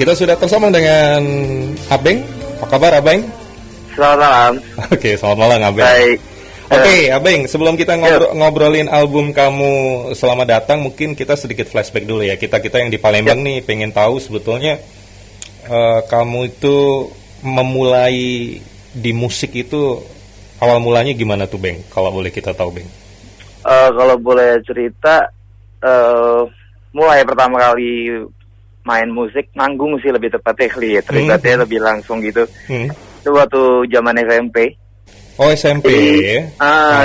kita sudah tersambung dengan Abeng. Apa kabar Abeng? Selamat malam. Oke, selamat malam Abeng. Baik. Oke, Abeng, sebelum kita ngobrolin album kamu Selamat Datang, mungkin kita sedikit flashback dulu ya. Kita yang di Palembang nih pengen tahu sebetulnya kamu itu memulai di musik itu awal mulanya gimana tuh, Beng? Kalau boleh kita tahu, Beng. Kalau boleh cerita, mulai pertama kali main musik, manggung sih lebih tepatnya, terlibatnya lebih langsung gitu. Itu waktu zaman SMP. Oh, SMP.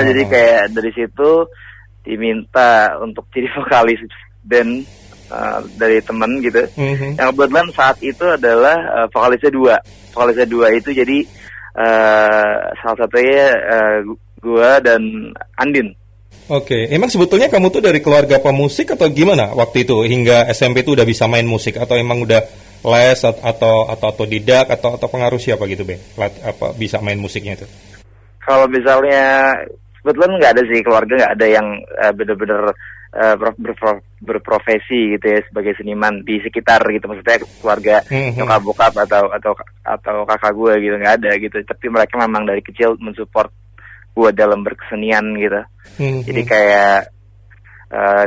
Jadi kayak dari situ diminta untuk jadi vokalis band dari temen gitu. Yang kebetulan saat itu adalah vokalisnya dua itu jadi salah satunya gua dan Andin. Oke, emang sebetulnya kamu tuh dari keluarga pemusik atau gimana waktu itu hingga SMP tuh udah bisa main musik atau emang udah les atau otodidak atau pengaruh siapa gitu, Beng? Apa bisa main musiknya itu? Kalau misalnya kebetulan nggak ada sih, keluarga nggak ada yang benar-benar berprofesi gitu ya sebagai seniman di sekitar gitu, maksudnya keluarga nyokap bokap atau kakak gue gitu, nggak ada gitu. Tapi mereka memang dari kecil mensupport gue dalam berkesenian gitu. Jadi kayak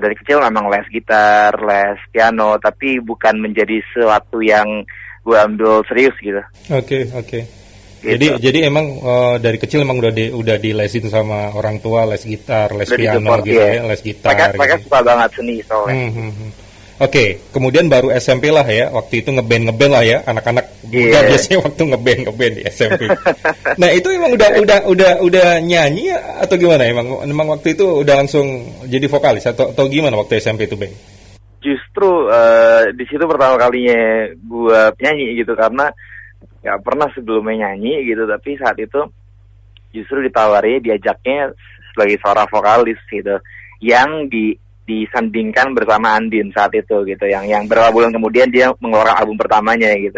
dari kecil memang les gitar, les piano, tapi bukan menjadi sesuatu yang gue ambil serius gitu. Oke. Gitu. Jadi emang dari kecil emang udah dilesin sama orang tua, les gitar, les piano support, gitu ya, les gitar. Mereka gitu. Suka banget seni soalnya. Oke, kemudian baru SMP lah ya, waktu itu ngeband lah ya, anak-anak muda biasanya waktu ngeband di SMP. Nah itu emang udah nyanyi atau gimana? Emang waktu itu udah langsung jadi vokalis atau gimana waktu SMP itu, Bang? Justru di situ pertama kalinya gue nyanyi gitu, karena nggak pernah sebelumnya nyanyi gitu, tapi saat itu justru diajaknya sebagai seorang vokalis gitu, yang disandingkan bersama Andin saat itu gitu, yang beberapa bulan kemudian dia mengeluarkan album pertamanya gitu.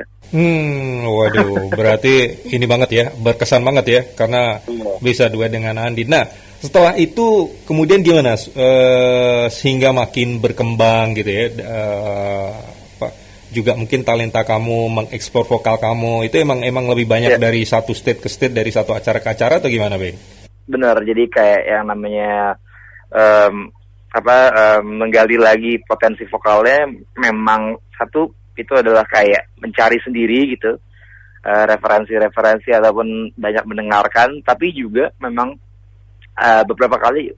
Waduh, berarti ini banget ya, berkesan banget ya, karena bisa duet dengan Andin. Nah, setelah itu kemudian gimana sehingga makin berkembang gitu ya? Juga mungkin talenta kamu mengeksplor vokal kamu itu emang lebih banyak dari satu state ke state, dari satu acara ke acara atau gimana, Bang? Benar, jadi kayak yang namanya menggali lagi potensi vokalnya, memang satu itu adalah kayak mencari sendiri gitu, referensi ataupun banyak mendengarkan, tapi juga memang beberapa kali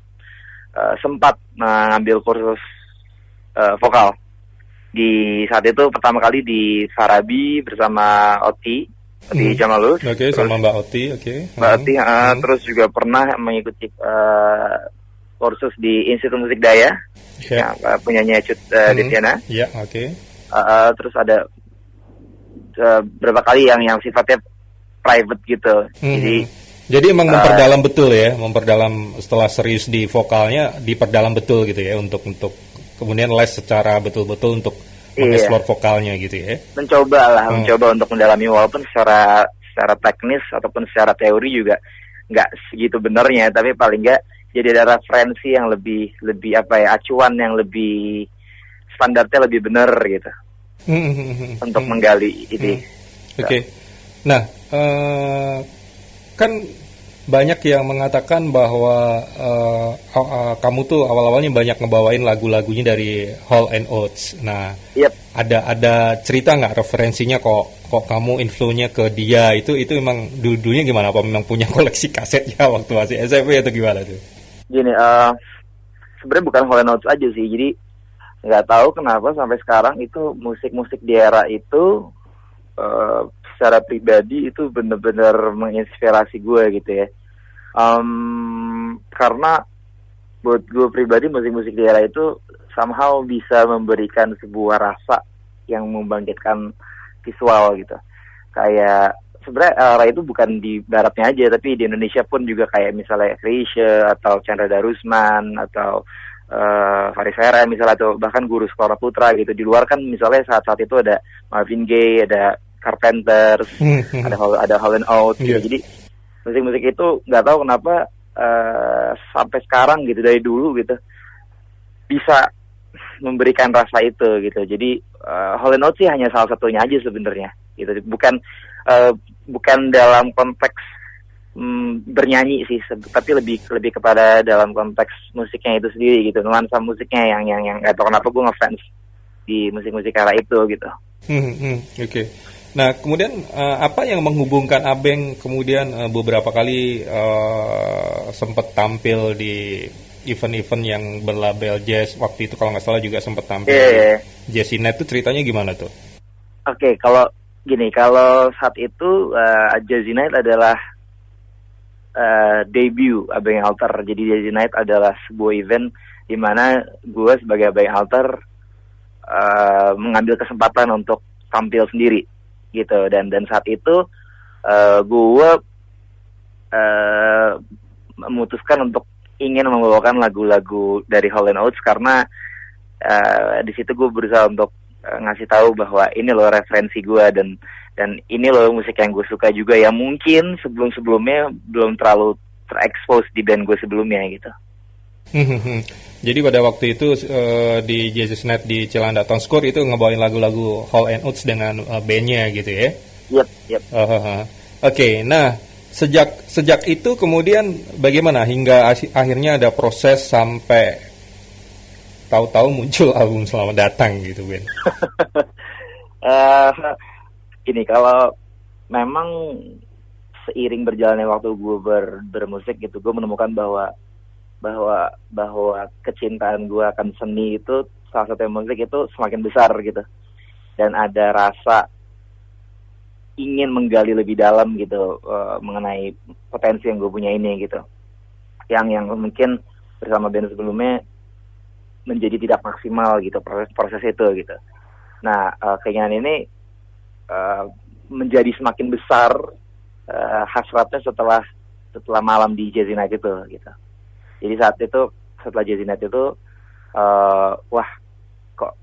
sempat mengambil kursus vokal. Di saat itu pertama kali di Farabi bersama Oti Jamalus. Oke, sama Mbak Oti, Mbak Oti, terus juga pernah mengikuti kursus di Institut Musik Daya, yang punyanya Cut Detiana. Terus ada beberapa kali yang sifatnya private gitu. Jadi emang memperdalam betul ya, memperdalam setelah serius di vokalnya, diperdalam betul gitu ya untuk kemudian les secara betul-betul untuk mengeksplor vokalnya gitu ya. Mencoba untuk mendalami, walaupun secara teknis ataupun secara teori juga nggak segitu benernya, tapi paling nggak jadi ada referensi yang lebih acuan yang lebih standarnya lebih bener gitu untuk menggali ini. Oke. Nah, kan banyak yang mengatakan bahwa kamu tuh awal-awalnya banyak ngebawain lagu-lagunya dari Hall & Oates. Nah, ada cerita nggak referensinya kok kamu influenya ke dia itu emang dulunya gimana? Apa memang punya koleksi kasetnya waktu masih SMP atau gimana tuh? Gini, sebenarnya bukan Hall & Oates aja sih. Jadi nggak tahu kenapa sampai sekarang itu musik-musik di era itu secara pribadi itu benar-benar menginspirasi gue gitu ya. Karena buat gue pribadi musik-musik di era itu somehow bisa memberikan sebuah rasa yang membangkitkan visual gitu. Kayak sebenarnya era itu bukan di baratnya aja, tapi di Indonesia pun juga kayak misalnya Chrisye atau Chandra Darusman atau Faris Hera misalnya, atau bahkan Guru Sekolah Putra gitu. Di luar kan misalnya saat itu ada Marvin Gaye, ada Carpenters, ada Hall & Oates gitu. Jadi musik-musik itu nggak tahu kenapa sampai sekarang gitu, dari dulu gitu bisa memberikan rasa itu gitu. Jadi Hall & Oates sih hanya salah satunya aja sebenarnya gitu, bukan dalam konteks bernyanyi sih, tapi lebih kepada dalam konteks musiknya itu sendiri gitu, nuansa musiknya yang nggak tahu kenapa gue ngefans di musik-musik era itu gitu. Oke. Nah, kemudian apa yang menghubungkan Abeng kemudian beberapa kali sempat tampil di event-event yang berlabel jazz, waktu itu kalau nggak salah juga sempat tampil di Jazzy Night, itu ceritanya gimana tuh? Oke, kalau saat itu Jazzy Night adalah debut Abeng Alter. Jadi Jazzy Night adalah sebuah event di mana gue sebagai Abeng Alter mengambil kesempatan untuk tampil sendiri gitu, dan saat itu gue memutuskan untuk ingin membawakan lagu-lagu dari Hall & Oates karena di situ gue berusaha untuk ngasih tahu bahwa ini loh referensi gue, dan ini loh musik yang gue suka juga yang mungkin sebelum-sebelumnya belum terlalu terekspos di band gue sebelumnya gitu. Jadi pada waktu itu di Jazzy Night di Cilandak Town Square itu ngebawain lagu-lagu Hall & Oates dengan bandnya gitu ya? Yep. Oke, nah sejak itu kemudian bagaimana hingga akhirnya ada proses sampai tahu-tahu muncul album Selamat Datang gitu, Ben? Ini kalau memang seiring berjalannya waktu gue bermusik gitu, gue menemukan bahwa kecintaan gue akan seni itu, salah satu musik itu semakin besar gitu, dan ada rasa ingin menggali lebih dalam gitu mengenai potensi yang gue punya ini gitu, yang mungkin bersama band sebelumnya menjadi tidak maksimal gitu proses itu gitu. Nah keinginan ini menjadi semakin besar hasratnya setelah malam di Jazzy Night itu gitu. Jadi saat itu setelah Jazzy Night itu wah kok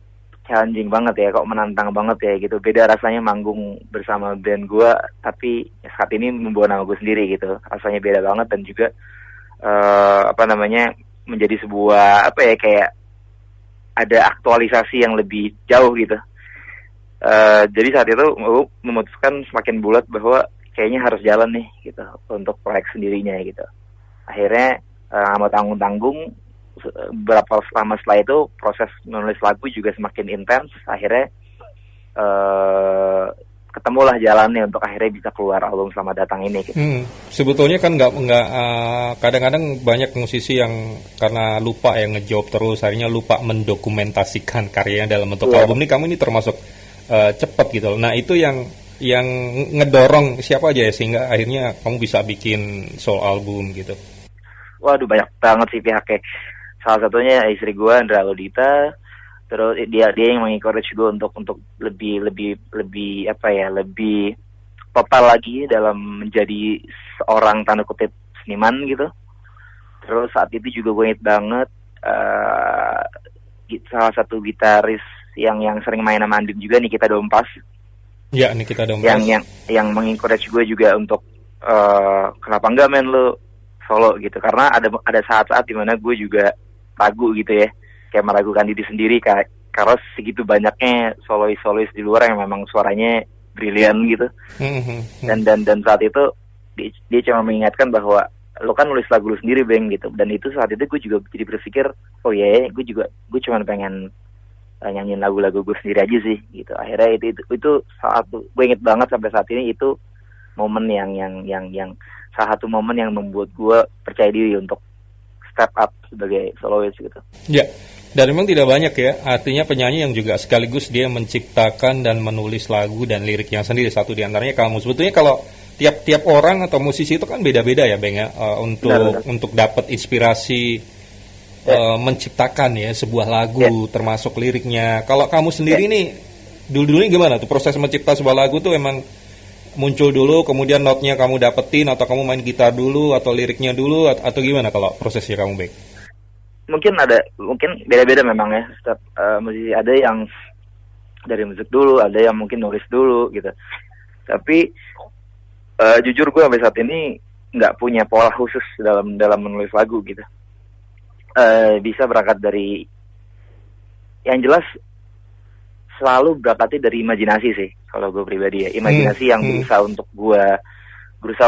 challenging banget ya, kok menantang banget ya gitu. Beda rasanya manggung bersama band gue, tapi saat ini membawa nama gue sendiri gitu. Rasanya beda banget, dan juga menjadi sebuah kayak ada aktualisasi yang lebih jauh gitu. Jadi saat itu gue memutuskan semakin bulat bahwa kayaknya harus jalan nih gitu untuk proyek sendirinya gitu. Akhirnya sama tanggung-tanggung berapa lama setelah itu proses menulis lagu juga semakin intens. Akhirnya ketemulah jalannya untuk akhirnya bisa keluar album Selamat Datang ini gitu. Sebetulnya kan nggak kadang-kadang banyak musisi yang karena lupa yang ngejawab terus, akhirnya lupa mendokumentasikan karyanya dalam bentuk album. Kamu ini termasuk cepat gitu. Nah itu yang ngedorong siapa aja ya sehingga akhirnya kamu bisa bikin solo album gitu? Waduh, banyak banget sih pihaknya. Salah satunya istri gue, Andra Lodita. Terus dia yang mengencourage gue untuk lebih total lagi dalam menjadi seorang tanda kutip seniman gitu. Terus saat itu juga gue inget banget salah satu gitaris yang sering main sama Andin juga, Nikita Dompas. Ya, Nikita Dompas. Yang mengencourage gue juga untuk kenapa enggak men lu solo gitu, karena ada saat-saat dimana gue juga ragu gitu ya, kayak meragukan diri sendiri karena segitu banyaknya solois di luar yang memang suaranya brilian gitu. Dan saat itu dia cuma mengingatkan bahwa lo kan nulis lagu lo sendiri Beng gitu, dan itu saat itu gue juga jadi berpikir gue cuma pengen nyanyiin lagu-lagu gue sendiri aja sih gitu. Akhirnya itu saat gue inget banget sampai saat ini, itu momen yang salah satu momen yang membuat gue percaya diri untuk step up sebagai soloist gitu. Ya, dan memang tidak banyak ya, artinya penyanyi yang juga sekaligus dia menciptakan dan menulis lagu dan lirik yang sendiri. Satu di antaranya kamu. Sebetulnya kalau tiap orang atau musisi itu kan beda-beda ya Beng ya, untuk dapat inspirasi menciptakan ya sebuah lagu, termasuk liriknya. Kalau kamu sendiri nih, dulu gimana tuh proses mencipta sebuah lagu tuh? Emang muncul dulu, kemudian notnya kamu dapetin, atau kamu main gitar dulu, atau liriknya dulu, atau gimana kalau prosesnya kamu, Beng? Mungkin beda-beda memang ya. Setiap musisi ada yang dari musik dulu, ada yang mungkin nulis dulu gitu. Tapi jujur gue sampai saat ini nggak punya pola khusus dalam menulis lagu gitu. Bisa berangkat dari yang jelas selalu berangkatnya dari imajinasi sih kalau gue pribadi ya, imajinasi yang berusaha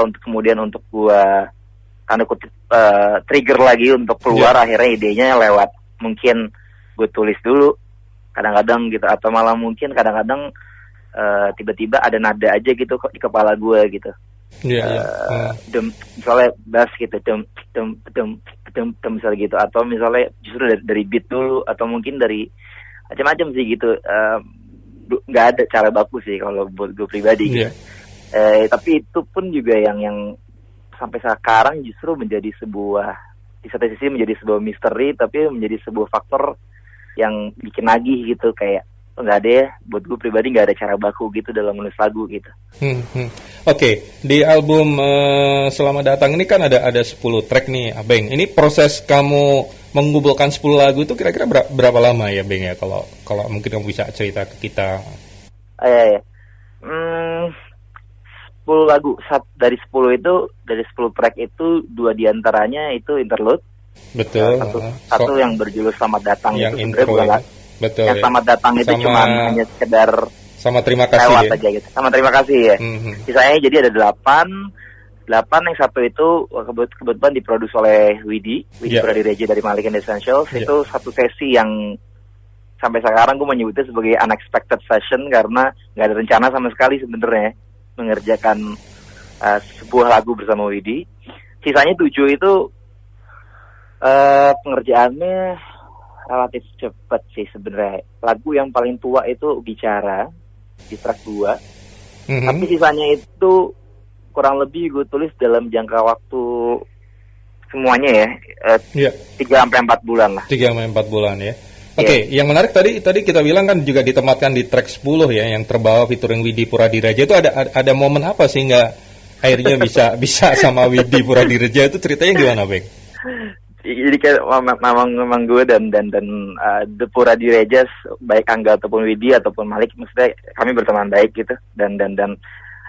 untuk kemudian untuk gue karena kutip trigger lagi untuk keluar. Akhirnya idenya lewat mungkin gue tulis dulu kadang-kadang gitu, atau malah mungkin kadang-kadang tiba-tiba ada nada aja gitu di kepala gue gitu. Misalnya bass gitu, misalnya gitu, atau misalnya justru dari beat dulu, atau mungkin dari macam-macam sih gitu. Nggak ada cara baku sih kalau buat gue pribadi gitu. Tapi itu pun juga yang sampai sekarang justru menjadi sebuah, di satu sisi menjadi sebuah misteri, tapi menjadi sebuah faktor yang bikin nagih gitu, kayak nggak ada ya, buat gue pribadi nggak ada cara baku gitu dalam menulis lagu gitu. Oke, di album Selamat Datang ini kan ada 10 track nih, Abeng. Ini proses kamu mengumpulkan 10 lagu itu kira-kira berapa lama ya, Beng ya? Kalau mungkin kamu bisa cerita ke kita. 10 lagu, dari 10 track itu 2 diantaranya itu interlude. Betul. Satu yang berjudul Selamat Datang yang itu intro ya. Betul. Yang Selamat Datang itu cuma hanya sekedar sama terima kasih lewat ya. aja gitu. Sama terima kasih ya. Sisanya jadi ada 8, yang satu itu kebetulan diproduksi oleh Widi Pradireja dari Malik and Essentials. Itu satu sesi yang sampai sekarang gue menyebutnya sebagai unexpected session karena nggak ada rencana sama sekali sebenarnya mengerjakan sebuah lagu bersama Widi. Sisanya 7 itu pengerjaannya relatif cepat sih sebenarnya. Lagu yang paling tua itu Bicara di track 2. Tapi sisanya itu kurang lebih gue tulis dalam jangka waktu semuanya ya 3-4 bulan lah. 3-4 bulan ya. Oke, yang menarik tadi kita bilang kan juga ditempatkan di track 10 ya, yang terbawa featuring Widi Puradireja. Itu ada momen apa sehingga akhirnya bisa sama Widi Puradireja, itu ceritanya gimana, Beng? Jadi kayak memang gue dan The Puradireja, baik Angga ataupun Widi ataupun Malik, maksudnya kami berteman baik gitu, dan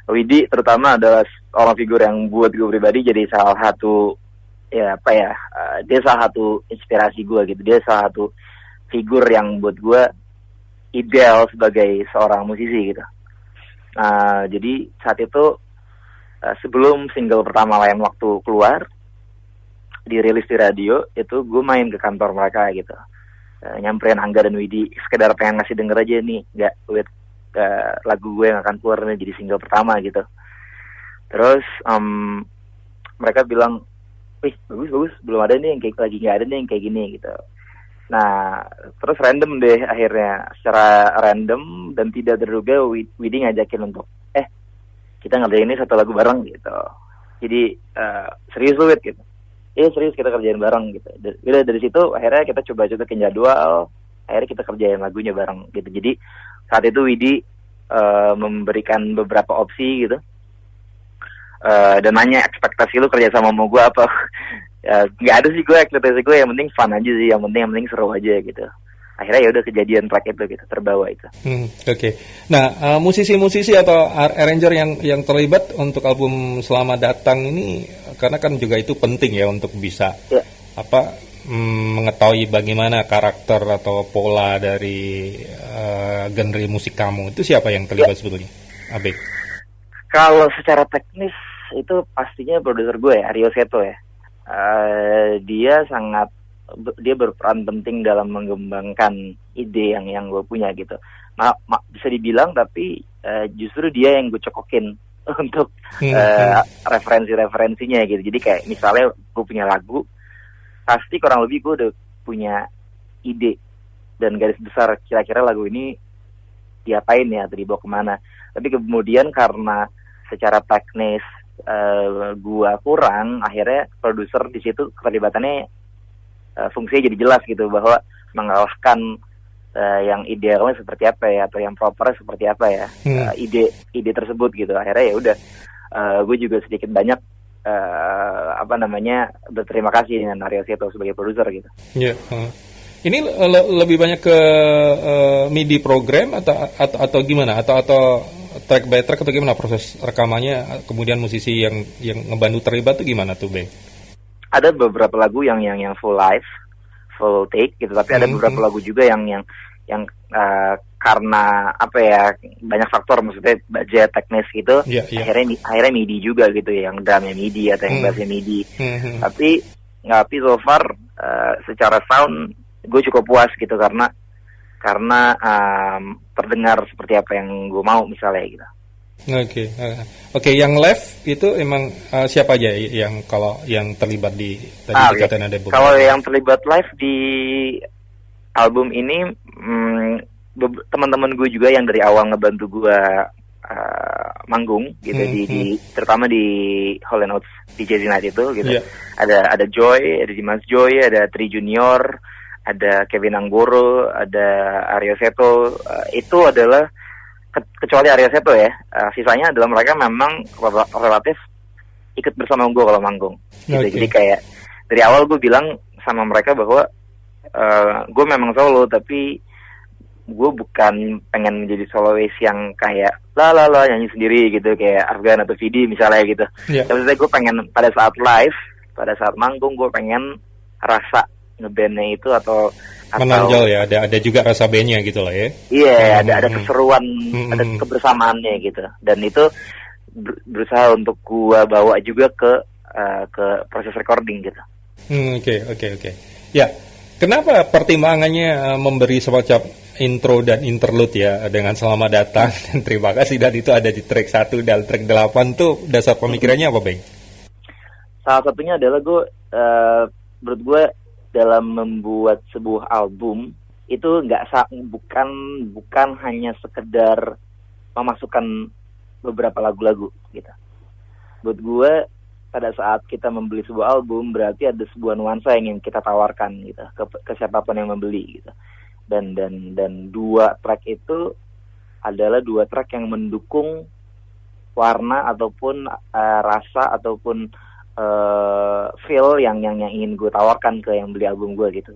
Widi terutama adalah orang figur yang buat gue pribadi jadi salah satu dia salah satu inspirasi gue gitu. Dia salah satu figur yang buat gue ideal sebagai seorang musisi gitu. Jadi saat itu sebelum single pertama Lain Waktu keluar, dirilis di radio, itu gue main ke kantor mereka gitu, nyamperin Angga dan Widi, sekedar pengen ngasih denger aja nih, nggak lagu gue yang akan keluar nih jadi single pertama gitu. Terus mereka bilang, wih bagus, belum ada nih yang kayak lagi nggak ada nih yang kayak gini gitu. Nah, terus random deh akhirnya, secara random dan tidak terduga Widi ngajakin untuk kita ngerjain ini satu lagu bareng gitu. Jadi serius lu gitu. Serius kita kerjain bareng gitu. Udah dari situ akhirnya kita coba-cobain jadwal, akhirnya kita kerjain lagunya bareng gitu. Jadi saat itu Widi memberikan beberapa opsi gitu. Dan nanya ekspektasi lu kerja sama gue apa. Nggak ada sih gue ekspektasi gue, yang penting fun aja sih, yang penting seru aja gitu. Akhirnya ya udah kejadian track itu gitu, terbawa itu. Oke. Nah, musisi-musisi atau arranger yang terlibat untuk album Selamat Datang ini, karena kan juga itu penting ya untuk bisa mengetahui bagaimana karakter atau pola dari genre musik kamu. Itu siapa yang terlibat sebetulnya, Abe? Kalau secara teknis itu pastinya produser gue ya, Aryo Seto ya. Dia berperan penting dalam mengembangkan ide yang gue punya gitu. Bisa dibilang, tapi justru dia yang gue cokokin untuk referensi-referensinya gitu. Jadi kayak misalnya gue punya lagu, pasti kurang lebih gue udah punya ide dan garis besar kira-kira lagu ini diapain ya atau dibawa kemana. Tapi kemudian karena secara teknis gua kurang, akhirnya produser di situ keterlibatannya fungsinya jadi jelas gitu, bahwa mengalahkan yang idealnya seperti apa ya, atau yang proper seperti apa ya, ide tersebut gitu. Akhirnya ya udah, gue juga sedikit banyak berterima kasih dengan Aryo Seto sebagai produser gitu. Ini lebih banyak ke MIDI program atau gimana, atau track by track, atau gimana proses rekamannya, kemudian musisi yang ngebantu terlibat tuh gimana tuh, Bang? Ada beberapa lagu yang full live, full take gitu, tapi ada beberapa lagu juga yang karena apa ya, banyak faktor, maksudnya budget, teknis gitu, akhirnya MIDI juga gitu, yang drumnya MIDI atau yang bassnya MIDI. Tapi so far secara sound gue cukup puas gitu, karena terdengar seperti apa yang gue mau misalnya gitu. Oke, yang live itu emang siapa aja yang kalau yang terlibat di tadi dikatakan ada beberapa? Kalau yang terlibat live di album ini teman-teman gue juga yang dari awal ngebantu gue manggung gitu, terutama di Hall & Oates di Jazzy Night itu gitu. Ada Joy, ada Dimas Joy, ada Tri Junior, ada Kevin Anggoro, ada Aryo Seto. Itu adalah kecuali Aryo Seto ya, sisanya adalah mereka memang relatif ikut bersama gue kalau manggung gitu. Jadi kayak dari awal gue bilang sama mereka bahwa gue memang solo, tapi gue bukan pengen menjadi soloist yang kayak la nyanyi sendiri gitu kayak Afgan atau Vidi misalnya gitu. Maksudnya gue pengen pada saat live, pada saat manggung, gue pengen rasa ngebandnya itu atau menonjol ya, ada juga rasa bandnya gitu lah ya. Iya, ada keseruan, ada kebersamaannya gitu. Dan itu berusaha untuk gue bawa juga ke proses recording gitu. Oke. Ya, kenapa pertimbangannya memberi semacam intro dan interlude ya dengan selamat datang dan terima kasih, dan itu ada di track 1 dan track 8 tuh dasar pemikirannya apa, Bang? Salah satunya adalah menurut gue dalam membuat sebuah album itu bukan hanya sekedar memasukkan beberapa lagu-lagu gitu. Buat gue pada saat kita membeli sebuah album berarti ada sebuah nuansa yang ingin kita tawarkan gitu ke siapapun yang membeli gitu. Dan 2 track itu adalah 2 track yang mendukung warna ataupun rasa ataupun feel yang ingin gue tawarkan ke yang beli album gue gitu.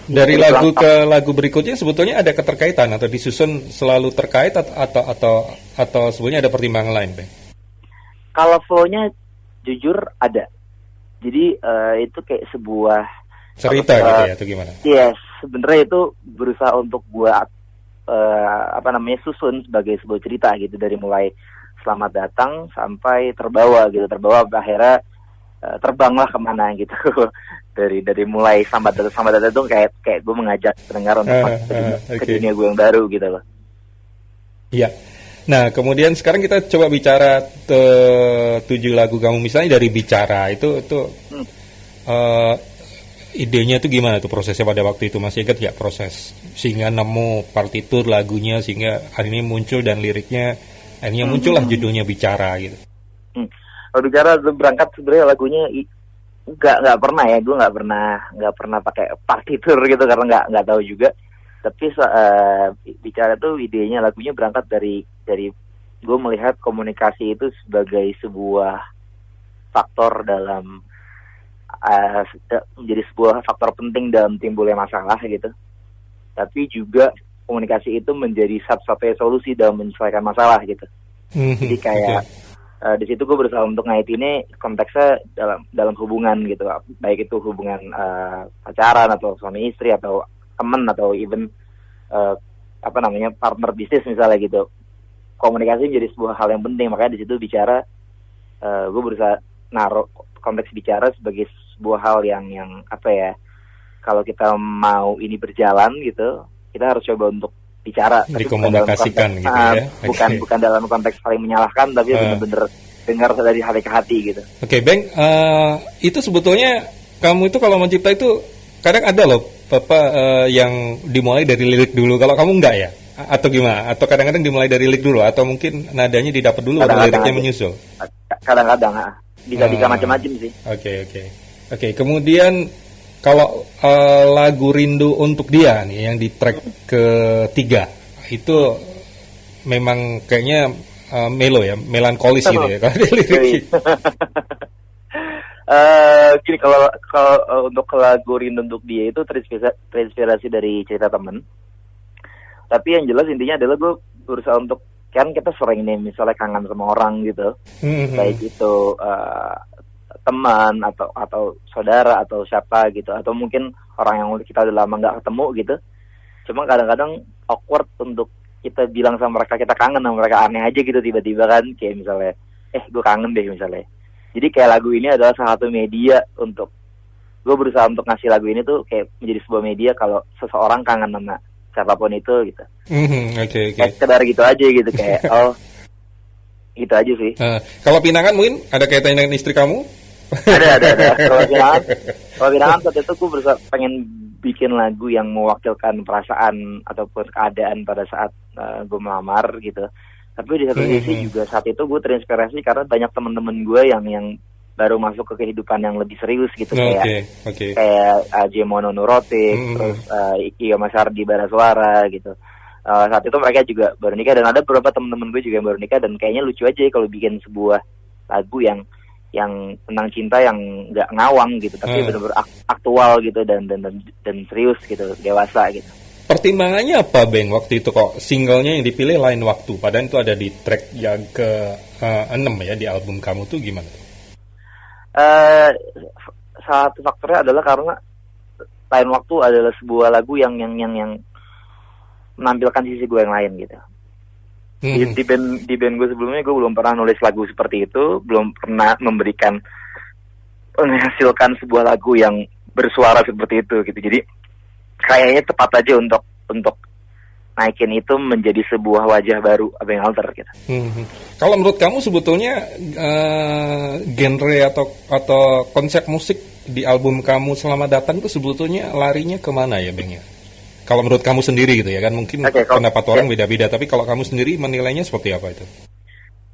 Dari lagu ke lagu berikutnya sebetulnya ada keterkaitan atau disusun selalu terkait atau sebetulnya ada pertimbangan lain, Bang? Kalau flow-nya jujur ada. Jadi itu kayak sebuah cerita gitu ya atau gimana? Yes, sebenarnya itu berusaha untuk buat susun sebagai sebuah cerita gitu, dari mulai selamat datang sampai terbawa akhirnya terbanglah kemana gitu. dari mulai selamat datang itu kayak gue mengajak pendengar untuk ke dunia gue yang baru gitu loh. Iya. Nah, kemudian sekarang kita coba bicara 7 lagu kamu, misalnya dari Bicara itu idenya itu gimana tuh prosesnya pada waktu itu, masih ingat nggak proses sehingga nemu partitur lagunya sehingga akhirnya muncul dan liriknya akhirnya muncullah judulnya Bicara gitu. Kalau Bicara berangkat sebenarnya lagunya nggak pernah ya, gue nggak pernah pakai partitur gitu karena nggak tahu juga. Tapi Bicara tuh idenya lagunya berangkat dari gue melihat komunikasi itu sebagai sebuah faktor dalam menjadi sebuah faktor penting dalam timbulnya masalah gitu. Tapi juga komunikasi itu menjadi satu-satunya solusi dalam menyelesaikan masalah gitu. Jadi kayak di situ gue berusaha untuk ngaitinnya konteksnya dalam hubungan gitu, baik itu hubungan pacaran atau suami istri atau teman atau even partner bisnis misalnya gitu. Komunikasi menjadi sebuah hal yang penting, makanya di situ Bicara gue berusaha naruh konteks Bicara sebagai sebuah hal yang kalau kita mau ini berjalan gitu, kita harus coba untuk bicara, dikomunikasikan gitu ya. Bukan dalam konteks saling menyalahkan, tapi benar-benar dengar dari hati ke hati gitu. Oke, Bang, itu sebetulnya kamu itu kalau mencipta itu kadang ada loh yang dimulai dari lirik dulu, kalau kamu enggak ya? Atau gimana? Atau kadang-kadang dimulai dari lirik dulu atau mungkin nadanya didapat dulu atau liriknya menyusul? Kadang-kadang bisa macam-macam sih. Oke, kemudian kalau lagu Rindu Untuk Dia nih yang di track ketiga itu memang kayaknya melo ya, melankolis gitu ya kalau liriknya. Gini, kalau untuk lagu Rindu Untuk Dia itu terinspirasi dari cerita temen. Tapi yang jelas intinya adalah gue berusaha untuk, kan kita sering nih misalnya kangen sama orang gitu, baik itu teman atau saudara atau siapa gitu, atau mungkin orang yang kita udah lama nggak ketemu gitu. Cuma kadang-kadang awkward untuk kita bilang sama mereka kita kangen sama mereka, aneh aja gitu tiba-tiba kan, kayak misalnya gue kangen deh misalnya. Jadi kayak lagu ini adalah salah satu media untuk gue berusaha untuk ngasih lagu ini tuh kayak menjadi sebuah media kalau seseorang kangen sama siapapun itu gitu. Oke. Kayak sekedar gitu aja gitu kayak gitu aja sih. Kalau Pinangan mungkin ada kaitannya dengan istri kamu? Ada. Kalau Pinangan saat itu gue berusaha pengen bikin lagu yang mewakilkan perasaan ataupun keadaan pada saat gue melamar gitu. Tapi di satu sisi juga saat itu gue terinspirasi karena banyak teman-teman gue yang baru masuk ke kehidupan yang lebih serius gitu, kayak Jemono Nurotik, terus Iyo Masardi Barasuara gitu. Saat itu mereka juga baru nikah dan ada beberapa teman-teman gue juga yang baru nikah, dan kayaknya lucu aja kalau bikin sebuah lagu yang tentang cinta yang nggak ngawang gitu, tapi benar-benar aktual gitu dan serius gitu, dewasa gitu. Pertimbangannya apa, Beng, waktu itu kok singlenya yang dipilih Lain Waktu, padahal itu ada di track yang ke-6 ya di album kamu tuh, gimana? Salah satu faktornya adalah karena Lain Waktu adalah sebuah lagu yang menampilkan sisi gue yang lain gitu. Di band gue sebelumnya gue belum pernah nulis lagu seperti itu, belum pernah menghasilkan sebuah lagu yang bersuara seperti itu gitu. Jadi kayaknya tepat aja untuk naikin itu menjadi sebuah wajah baru Abang Alter gitu. Kalau menurut kamu sebetulnya genre atau konsep musik di album kamu Selamat Datang itu sebetulnya larinya kemana ya, Bang ya? Kalau menurut kamu sendiri gitu ya kan, mungkin pendapat orang beda-beda, tapi kalau kamu sendiri menilainya seperti apa itu?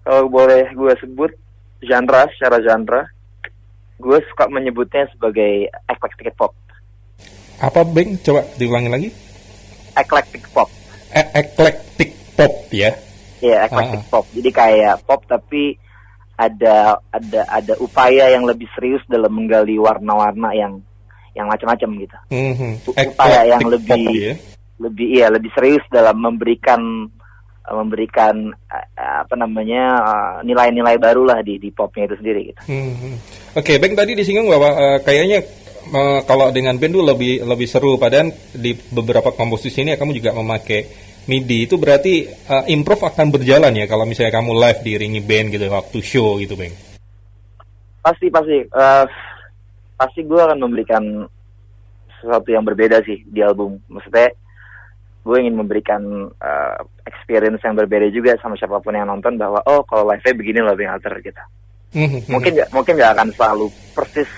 Kalau boleh gue sebut secara genre, gue suka menyebutnya sebagai eclectic pop. Apa, Bang? Coba diulangi lagi. Eclectic pop. Eclectic pop ya? Iya, eclectic pop. Jadi kayak pop tapi ada upaya yang lebih serius dalam menggali warna-warna yang macam-macam gitu. Upaya yang lebih serius dalam memberikan nilai-nilai baru lah di popnya itu sendiri gitu. Oke, Bang tadi disinggung bahwa kayaknya kalau dengan band itu lebih seru, padahal di beberapa komposisi ini kamu juga memakai MIDI, itu berarti improve akan berjalan ya kalau misalnya kamu live diiringi band gitu waktu show gitu, Bang. Pasti gue akan memberikan sesuatu yang berbeda sih di album. Maksudnya gue ingin memberikan experience yang berbeda juga sama siapapun yang nonton, bahwa kalau live-nya begini loh Bang Alter gitu. Mungkin nggak akan selalu persis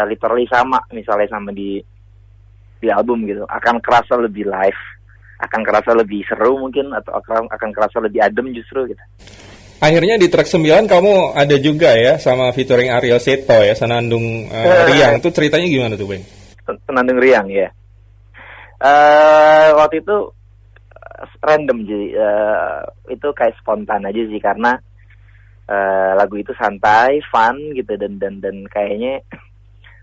literally sama misalnya sama di album gitu. Akan kerasa lebih live, akan kerasa lebih seru mungkin, atau akan kerasa lebih adem justru gitu. Akhirnya di track 9 kamu ada juga ya sama featuring Ariel Seto ya, Senandung Riang. Itu ceritanya gimana tuh, Bang? Senandung Riang ya. Waktu itu random, jadi itu kayak spontan aja sih, karena lagu itu santai, fun gitu, dan kayaknya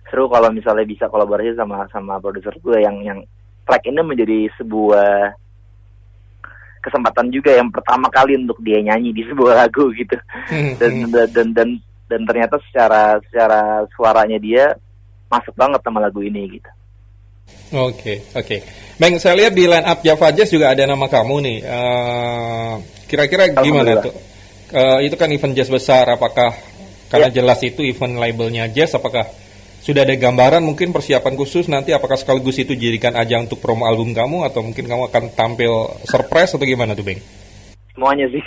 seru kalau misalnya bisa kolaborasi sama produser gue yang track ini menjadi sebuah kesempatan juga yang pertama kali untuk dia nyanyi di sebuah lagu gitu. Dan ternyata secara suaranya dia masuk banget sama lagu ini gitu. Oke. Bang, saya lihat di line up Java Jazz juga ada nama kamu nih. Kira-kira gimana tuh? Itu kan event jazz besar, apakah karena jelas itu event labelnya jazz, apakah sudah ada gambaran mungkin persiapan khusus nanti, apakah sekaligus itu jadikan ajang untuk promo album kamu, atau mungkin kamu akan tampil surprise atau gimana tuh, Bang? Semuanya sih.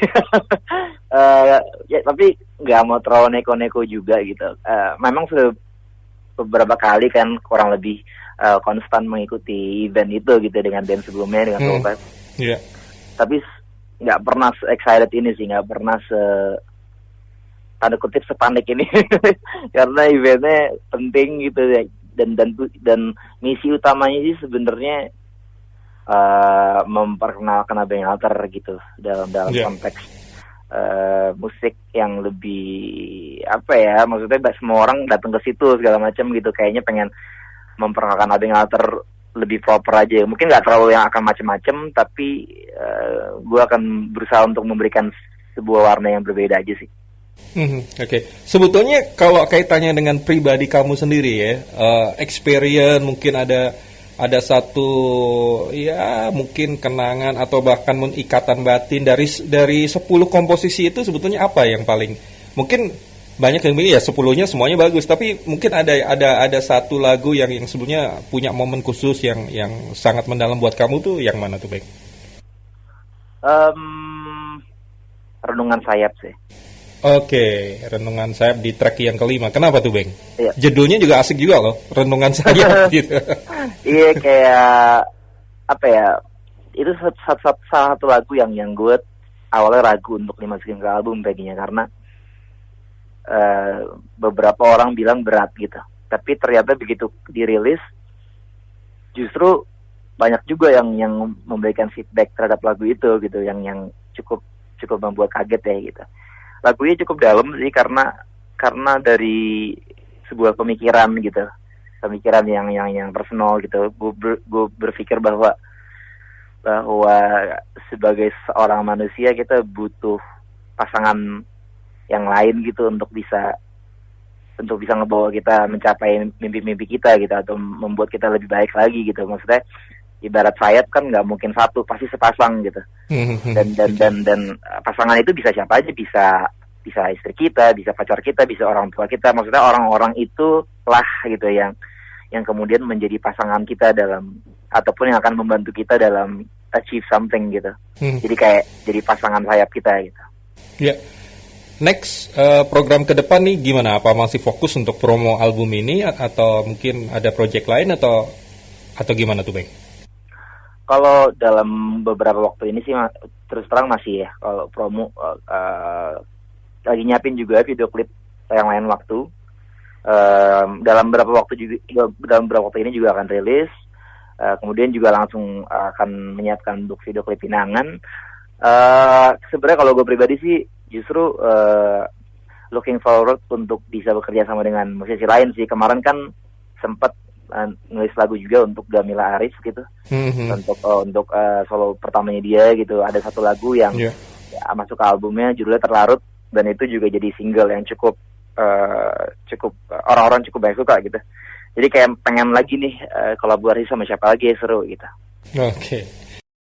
Tapi nggak mau terlalu neko-neko juga gitu. Memang sudah beberapa kali kan kurang lebih konstan mengikuti event itu gitu dengan band sebelumnya, dengan Topaz. Yeah. Tapi nggak pernah excited ini sih, nggak pernah tanda kutip sepanik ini karena eventnya penting gitu ya, dan misi utamanya sih sebenarnya memperkenalkan Abang Alter gitu dalam konteks musik yang lebih maksudnya semua orang datang ke situ segala macam gitu, kayaknya pengen memperkenalkan Abang Alter lebih proper aja, mungkin nggak terlalu yang akan macam-macam, tapi gue akan berusaha untuk memberikan sebuah warna yang berbeda aja sih. Oke. Sebetulnya kalau kaitannya dengan pribadi kamu sendiri ya, experience mungkin ada ada satu ya mungkin kenangan atau bahkan ikatan batin dari 10 komposisi itu sebetulnya apa yang paling mungkin banyak yang bilang ya 10-nya semuanya bagus, tapi mungkin ada satu lagu yang sebetulnya punya momen khusus yang sangat mendalam buat kamu tuh yang mana tuh, Bang? Renungan Sayap sih. Oke, Renungan Sayap di track yang kelima. Kenapa tuh, Bang? Iya. Judulnya juga asik juga loh, Renungan Sayap gitu. Iya, kayak apa ya? Itu salah satu lagu yang gue awalnya ragu untuk dimasukin ke album baginya karena beberapa orang bilang berat gitu. Tapi ternyata begitu dirilis justru banyak juga yang memberikan feedback terhadap lagu itu gitu, yang cukup membuat kaget ya gitu. Lagunya cukup dalam sih karena dari sebuah pemikiran gitu, pemikiran yang personal gitu. Gue berpikir bahwa sebagai seorang manusia kita butuh pasangan yang lain gitu untuk bisa ngebawa kita mencapai mimpi-mimpi kita gitu, atau membuat kita lebih baik lagi gitu. Maksudnya ibarat sayap kan nggak mungkin satu, pasti sepasang gitu. Dan pasangan itu bisa siapa aja, bisa istri kita, bisa pacar kita, bisa orang tua kita. Maksudnya orang-orang itu lah gitu yang kemudian menjadi pasangan kita ataupun yang akan membantu kita dalam achieve something gitu. Jadi kayak jadi pasangan sayap kita gitu. Ya. Next, program ke depan nih gimana? Apa masih fokus untuk promo album ini atau mungkin ada project lain atau gimana tuh, Bang? Kalau dalam beberapa waktu ini sih terus terang masih ya. Kalau promo lagi nyiapin juga video klip yang lain waktu. Dalam beberapa waktu ini juga akan rilis. Kemudian juga langsung akan menyiapkan untuk video klip Pinangan. Sebenarnya kalau gue pribadi sih justru looking forward untuk bisa bekerja sama dengan musisi lain sih. Kemarin kan sempat nulis lagu juga untuk Gamila Arif gitu, untuk solo pertamanya dia gitu. Ada satu lagu yang masuk ke albumnya, judulnya Terlarut, dan itu juga jadi single yang cukup orang-orang cukup banyak suka gitu. Jadi kayak pengen lagi nih kolaborasi sama siapa lagi seru gitu. Oke.